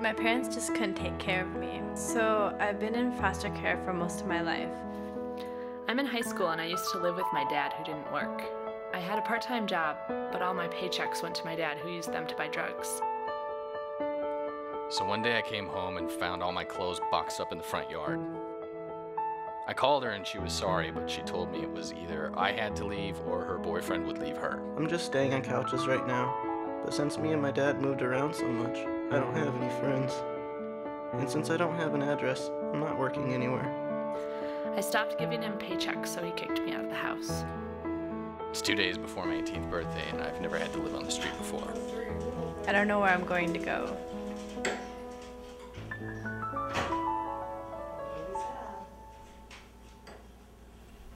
My parents just couldn't take care of me, so I've been in foster care for most of my life. I'm in high school and I used to live with my dad who didn't work. I had a part-time job, but all my paychecks went to my dad who used them to buy drugs. So one day I came home and found all my clothes boxed up in the front yard. I called her and she was sorry, but she told me it was either I had to leave or her boyfriend would leave her. I'm just staying on couches right now, but since me and my dad moved around so much, I don't have any friends. And since I don't have an address, I'm not working anywhere. I stopped giving him paychecks, so he kicked me out of the house. It's 2 days before my 18th birthday and I've never had to live on the street before. I don't know where I'm going to go.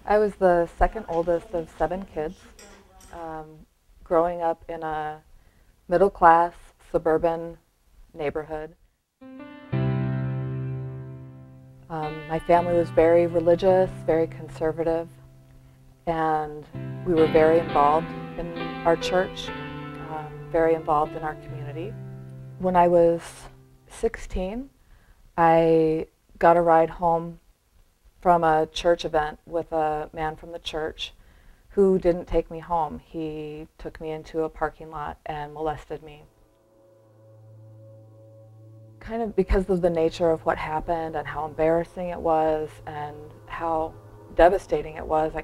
I was the second oldest of 7 kids, growing up in a middle-class suburban neighborhood. My family was very religious, very conservative, and we were very involved in our church, very involved in our community. When I was 16, I got a ride home from a church event with a man from the church who didn't take me home. He took me into a parking lot and molested me. Kind of because of the nature of what happened and how embarrassing it was and how devastating it was, I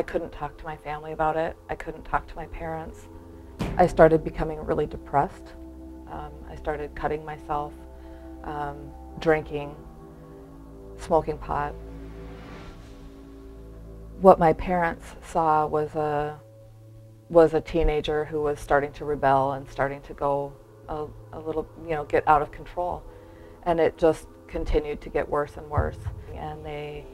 couldn't talk to my family about it. I couldn't talk to my parents. I started becoming really depressed. I started cutting myself, drinking, smoking pot. What my parents saw was a teenager who was starting to rebel and starting to go a little, get out of control. And it just continued to get worse and worse. And they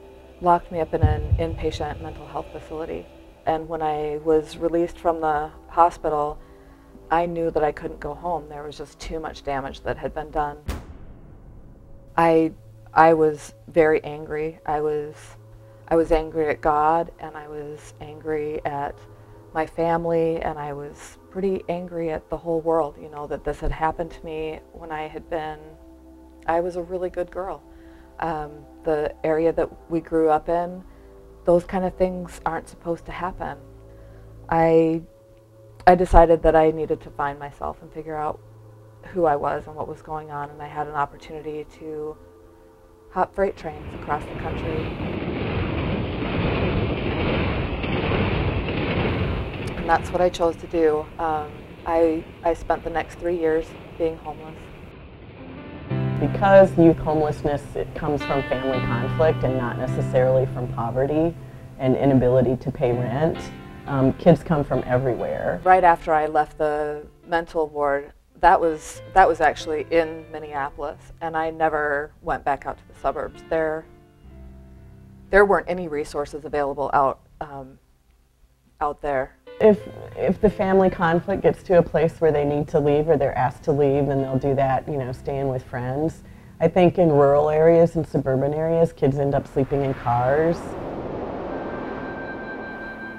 locked me up in an inpatient mental health facility. And when I was released from the hospital, I knew that I couldn't go home. There was just too much damage that had been done. I was very angry. I was angry at God, and I was angry at my family, and I was pretty angry at the whole world, that this had happened to me when I was a really good girl. The area that we grew up in, those kind of things aren't supposed to happen. I decided that I needed to find myself and figure out who I was and what was going on, and I had an opportunity to hop freight trains across the country. And that's what I chose to do. I spent the next 3 years being homeless. Because youth homelessness, it comes from family conflict and not necessarily from poverty and inability to pay rent. Kids come from everywhere. Right after I left the mental ward, that was actually in Minneapolis, and I never went back out to the suburbs. There weren't any resources available out there. If the family conflict gets to a place where they need to leave or they're asked to leave, then they'll do that, staying with friends. I think in rural areas and suburban areas, kids end up sleeping in cars.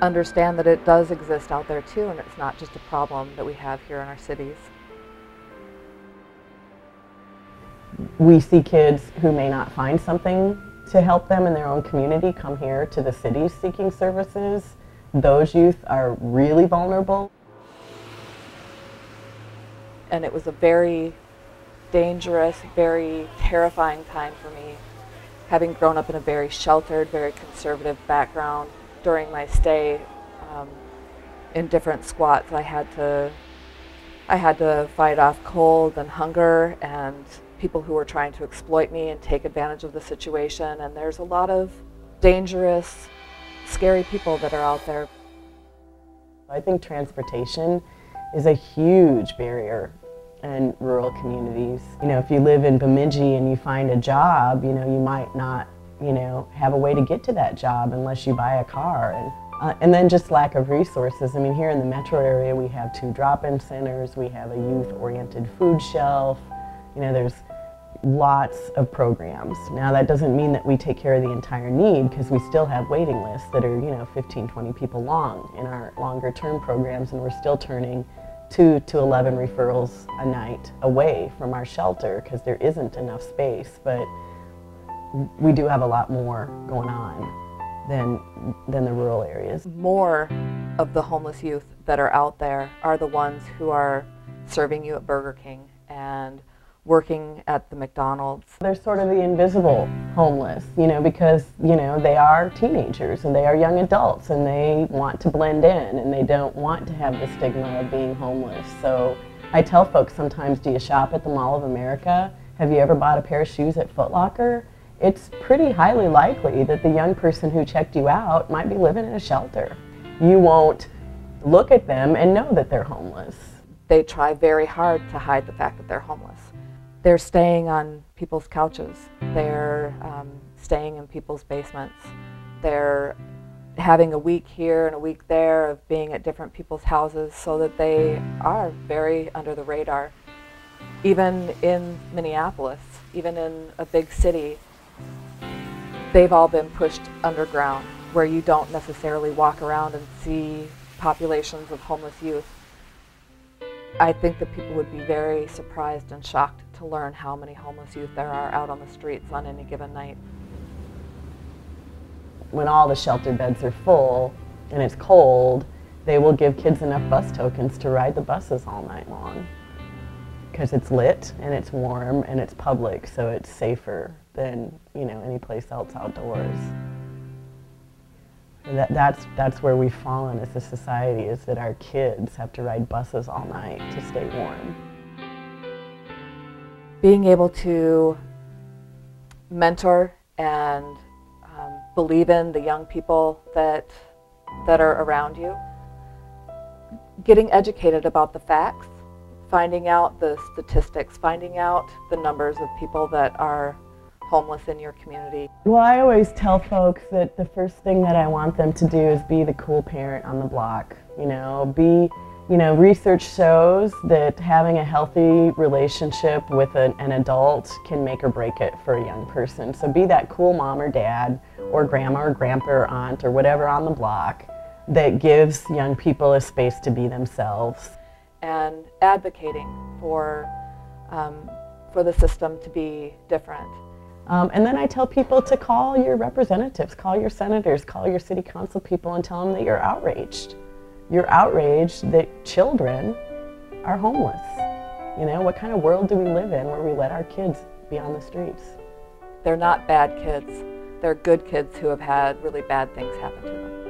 Understand that it does exist out there too, and it's not just a problem that we have here in our cities. We see kids who may not find something to help them in their own community come here to the cities seeking services. Those youth are really vulnerable. And it was a very dangerous, very terrifying time for me, having grown up in a very sheltered, very conservative background. During my stay in different squats, I had to fight off cold and hunger and people who were trying to exploit me and take advantage of the situation. And there's a lot of dangerous, scary people that are out there. I think transportation is a huge barrier in rural communities. If you live in Bemidji and you find a job, you might not, have a way to get to that job unless you buy a car. And then just lack of resources. I mean, here in the metro area, we have 2 drop-in centers, we have a youth-oriented food shelf, there's lots of programs. Now that doesn't mean that we take care of the entire need, because we still have waiting lists that are 15, 20 people long in our longer term programs, and we're still turning 2 to 11 referrals a night away from our shelter because there isn't enough space, but we do have a lot more going on than the rural areas. More of the homeless youth that are out there are the ones who are serving you at Burger King and working at the McDonald's. They're sort of the invisible homeless, you know, because, you know, they are teenagers and they are young adults and they want to blend in and they don't want to have the stigma of being homeless. So I tell folks sometimes, do you shop at the Mall of America? Have you ever bought a pair of shoes at Foot Locker? It's pretty highly likely that the young person who checked you out might be living in a shelter. You won't look at them and know that they're homeless. They try very hard to hide the fact that they're homeless. They're staying on people's couches. They're staying in people's basements. They're having a week here and a week there of being at different people's houses so that they are very under the radar. Even in Minneapolis, even in a big city, they've all been pushed underground where you don't necessarily walk around and see populations of homeless youth. I think that people would be very surprised and shocked to learn how many homeless youth there are out on the streets on any given night. When all the shelter beds are full and it's cold, they will give kids enough bus tokens to ride the buses all night long because it's lit and it's warm and it's public, so it's safer than, you know, any place else outdoors. That's where we've fallen as a society, is that our kids have to ride buses all night to stay warm. Being able to mentor and believe in the young people that are around you, getting educated about the facts, finding out the statistics, finding out the numbers of people that are homeless in your community. Well, I always tell folks that the first thing that I want them to do is be the cool parent on the block. Research shows that having a healthy relationship with an adult can make or break it for a young person. So be that cool mom or dad or grandma or grandpa or aunt or whatever on the block that gives young people a space to be themselves. And advocating for the system to be different. And then I tell people to call your representatives, call your senators, call your city council people and tell them that you're outraged. You're outraged that children are homeless. You know, what kind of world do we live in where we let our kids be on the streets? They're not bad kids. They're good kids who have had really bad things happen to them.